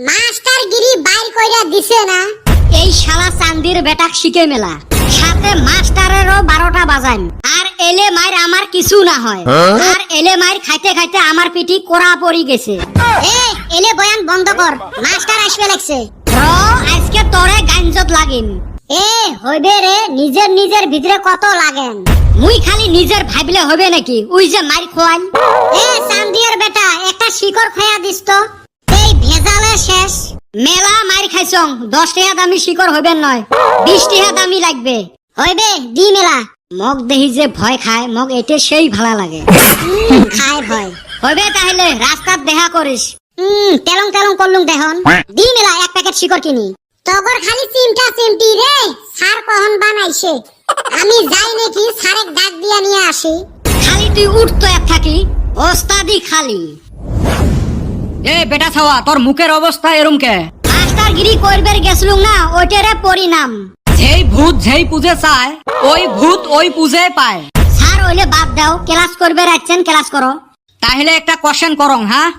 মাস্টারগিরি বাইর কইরা দিছে না। এই শালা চান্দির বেটাক শিখে মেলা, সাথে মাস্টারেরও 12টা বাজান। আর এলে মায়ের আমার কিছু না হয়, আর এলে মায়ের খাইতে খাইতে আমার পিঠি কোড়া পড়ি গেছে। এলে বয়ান বন্ধ কর, মাস্টার আসবে লাগছে। আজকে তোরে গাঞ্জত লাগিন। হইবে রে, নিজের নিজের ভিতরে কত লাগেন। মুই খালি নিজের ভাবলে হবে নাকি? উই যে মার খোয়ান। চান্দিয়ার বেটা, একটা শিকড় খাইয়া দিস তো। এই ভেজালে শেষ। মেলা মার খাইছং, 10 টাকা দামি শিকড় হইবেন নয়, 20 টাকা দামি লাগবে। হইবে দি মেলা। মগ দেহি যে ভয় খায়, মগ এতে সেই ভালো লাগে। খায় ভয়। হইবে তাহলে রাস্তার দেখা করিস। তেলং তেলং করলুম দেহন। দি মেলা 1 প্যাকেট শিকড় কিনি। তগর খালি চিমটা চিমটি রে, সার কহন বানাইছে। আমি যাই নাকি সারেক ডাক দিয়া নিয়ে আসি। খালি তুই উঠতো এক থাকি, ওস্তাদি খালি। বেটা ছাওয়া, তোর মুখের অবস্থা এরম কে? মাস্টারগিরি করবার গেছলুম না, ওইটারে পরিণাম। যেই ভূত যেই পুজে চায়, ওই ভূত ওই পুজে পায়। স্যার ওইলে বাদ দাও, ক্লাস করবে রাখছেন, ক্লাস করো। তাহলে একটা কোশ্চেন করং, হ্যাঁ?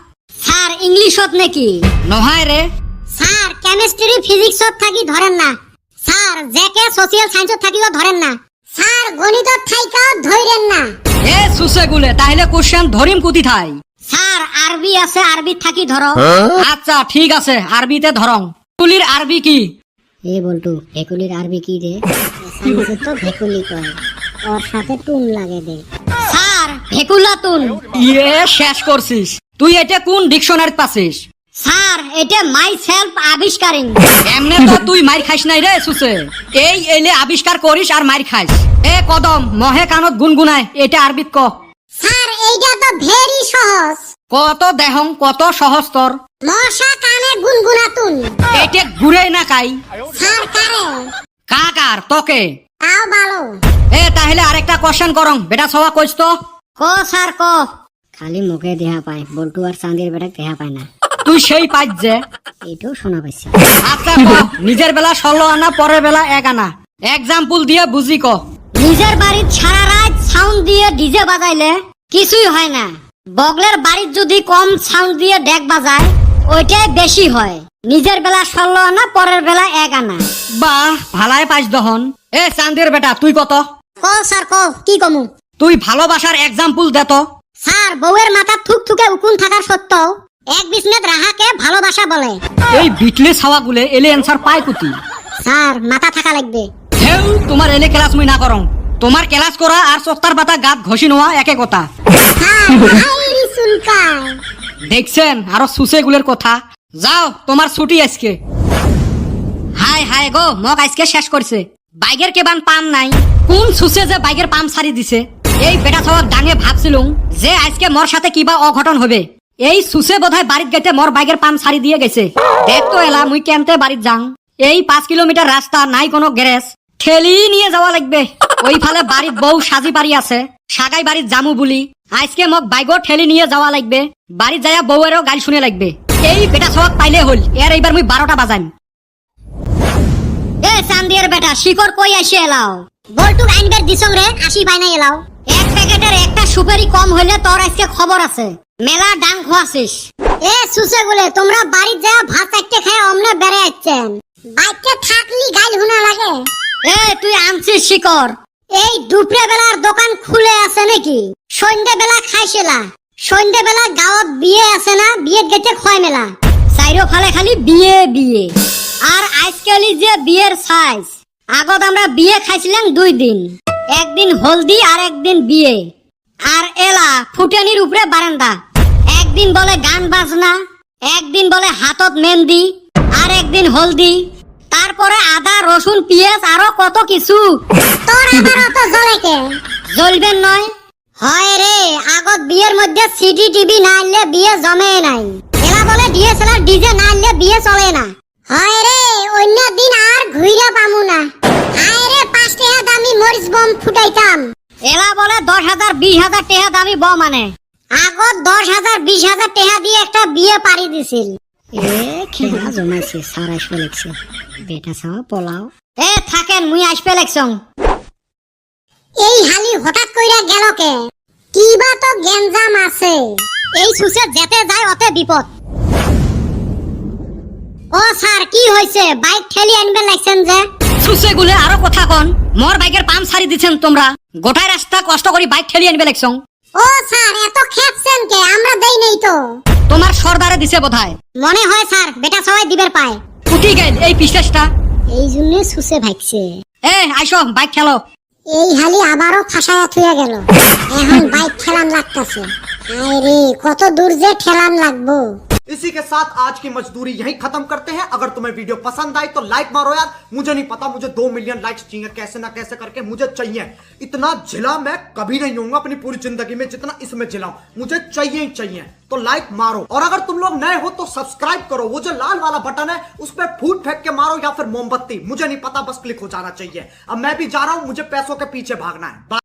স্যার ইংলিশত নাকি? নহয় রে। স্যার কেমিস্ট্রি ফিজিক্সত থাকি ধরেন না। স্যার জেকে সোশিয়াল সায়েন্সত থাকিও ধরেন না। স্যার গণিতত থাইকাও ধইরেন না। সুসে গুলে, তাহলে কোশ্চেন ধরিম কুতি থাই। স্যার আরবি আছে, আরবি থাকি ধরো। আচ্ছা ঠিক আছে, আরবিতে ধরং। ভেকুলির আরবি কি? বলটু, ভেকুলির আরবি কি রে? সায়েন্সে তো ভেকুলি কয়, ওর সাথে টুন লাগে দে। স্যার ভেকুলা তুন। শেষ করছিস তুই? এটা কোন ডিকশনারি পাছিস? স্যার এটা মাই সেলফ আবিষ্কারিং। এমনে তো তুই মার খাইস নাই রে সুসে। এই এলে আবিষ্কার করিস আর মার খাইস। কদম মহে কানত গুনগুনায়, এটা আরবিত ক। স্যার এইটা তো ভেরি সহজ। কত দেহং, কত সহজ তোর। মশা কানে গুনগুনাতুন। এটা ঘুরে না কাই। স্যার কারে? কাকার তোকে। তাও ভালো। তাহলে আরেকটা কোশ্চেন করং, বেটা সবা কইস তো। ক স্যার ক। খালি মুখে দেহা পায়, বল্টু আর চাঁদের বেটা দেহা পায় না। তুই সেই পাইছ যে। এইটাও শোনা পাইছি। আচ্ছা ক, নিজের বেলা 16 আনা, পরের বেলা 1 আনা। এক্সাম্পল দিয়ে বুঝি ক। নিজের বাড়ির সারা রাত সাউন্ড দিয়ে ডিজে বাজাইলে কিছুই হয় না। বগলের বাড়ির যদি কম সাউন্ড দিয়ে ডেক বাজায়, ওইটাই বেশি হয়। নিজের বেলা 16 আনা, পরের বেলা 1 আনা। বাহ, ভালাই পাইছ দহন। চাঁদের বেটা তুই কত? ক স্যার ক, কি কমু? তুই ভালোবাসার এক্সাম্পল দে তো। স্যার বউয়ের মাথা থুক থুকে উকুন থাকার সত্ত্বেও এক বিছনাত রাহাকে ভালোবাসা বলে। এই বিটলে ছাওয়া গুলে এলে অ্যান্সার পায় কুতি। স্যার মাথা থাকা লাগবে। হেউ, তোমার এলে ক্লাস মুই না করং। তোমার ক্লাস করা আর সস্তার পাতা গাত ঘষি নেওয়া একে কথা। স্যার আইরি চুলকায়। দেখছেন আরো সুসে গুলের কথা। যাও, তোমার ছুটি আজকে। হাই হাই গো, মগ আজকে শেষ করছে। বাইকের কেবান পাম নাই। কোন সুসে যে বাইকের পাম সারি দিছে? এই বেটা ছাওয়ার ডাঙে ভাবছিলুম যে আজকে মোর সাথে কিবা অঘটন হবে। এই সুসে বোধহয় বাড়িত গেতে মোর বাইকের পাম সারি দিয়ে গেছে। দেখ তো এলা মুই কেনতে বাড়িত যাং। এই 5 কিলোমিটার রাস্তা, নাই কোনো গ্যারেজ, ঠেলি নিয়ে যাওয়া লাগবে। ওই ফালে বাড়িত বউ সাজি পারি আছে, সাগাই বাড়িত জামু বলি। আজকে মোক বাইকও ঠেলি নিয়ে যাওয়া লাগবে। বাড়িত যাইয়া বউয়েরও গাল শুনে লাগবে। এই বেটা ছাওয়াক পাইলে হল, এর এইবার মুই 12টা বাজান। চান্দিয়ার বেটা শিকড় কই আসে এলাও? বল্টু আইনবার দিছং রে, 80 বাইনা এলাও। এক প্যাকেটের একটা সুপারি কম হইলে তোর আজকে খবর আছে। মেলা ডাং খোয়াছিস। সুসে গুলে, তোমরা বাড়িত যা ভাত চারটে খায় অমনে বেড়ে যাচ্ছেন। বাইতে থাকলি গাল হুনা লাগে। তুই আনছিস শিকড়? এই দুপুরে বেলার দোকান খুলে আছে নাকি? সন্ধ্যে বেলা খাইছিলা? সন্ধ্যে বেলা গাঁৱত বিয়ে আছে না, বিয়েত গেতে খোয়াই মেলা। চাইরো ফালে খালি বিয়ে বিয়ে। আর আজকালি যে বিয়ের সাইজ, আগত আমরা বিয়ে খাইছিলাম 2 দিন। একদিন হলদি আর একদিন বিয়ে। আর এলা ফুটানির উপরে বারান্দা। একদিন বলে গান বাজনা, একদিন বলে হাতত মেহেন্দি, আর একদিন হলদি। তারপরে আদা রসুন পেঁয়াজ আরো কত কিছু। তোর আবার অত জ্বলে কে? জ্বলবেন নয়? হয় রে, আগত বিয়ের মধ্যে সিডি টিভি না আনলে বিয়ে জমে নাই। এলা বলে ডিএসএলআর ডিজে না আনলে বিয়ে চলে না। হয় রে, অন্য দিন আর ঘুইরা পামু না। হায় রে, 5 টাকা দামি মরিচ বম ফুটাইতাম। এলা বলে 10,000 20,000 টাকা দামি বম আনে। আগত 10,000 20,000 টাকা দিয়ে একটা বিয়ে পারি দিছিল। খেলা জমাইছে, সার আসবে লাগছে। বেটা ছাওয়া পলাও। থাকেন, মুই আসবে লাগছং। এই হালি হঠাৎ কইরা গেল কে? কিবা তো গেঞ্জাম আছে। এই সুসে যেতে যায় অতে বিপদ। ও স্যার কি হয়েছে বাইক ঠেলি আনবে লাগছেন যে সুসে গুলে আরো কথা কন মোর বাইকের পাম্প সারি দিছেন তোমরা গোটাই রাস্তা কষ্ট করে বাইক ঠেলি আনবে লাগছং ও স্যার এত খেপছেন কে আমরা দেই নেই তো তোমার সর্দারে দিছে বোধহয় মনে হয় স্যার বেটা সবাই দিবের পায় ফুটি গেল এই পিসেসটা এই জন্য সুসে ভাগছে এ আইসো বাইক খেলো এই হালি আবারও ফাঁসায়া থুয়ে গেল এখন বাইক ঠেলান লাগতাছে আরে কত দূর যে ঠেলান লাগবো इसी के साथ आज की मजदूरी यहीं खत्म करते हैं। अगर तुम्हें वीडियो पसंद आई तो लाइक मारो यार, मुझे नहीं पता, मुझे 2 मिलियन लाइक्स चाहिए, कैसे ना कैसे करके मुझे चाहिए। इतना झिला मैं कभी नहीं होऊंगा अपनी पूरी जिंदगी में जितना इसमें झिलाऊं, मुझे चाहिए ही चाहिए। तो लाइक मारो और अगर तुम लोग नए हो तो सब्सक्राइब करो, वो जो लाल वाला बटन है उस पर फूट फेंक के मारो या फिर मोमबत्ती, मुझे नहीं पता, बस क्लिक हो जाना चाहिए। अब मैं भी जा रहा हूं, मुझे पैसों के पीछे भागना है।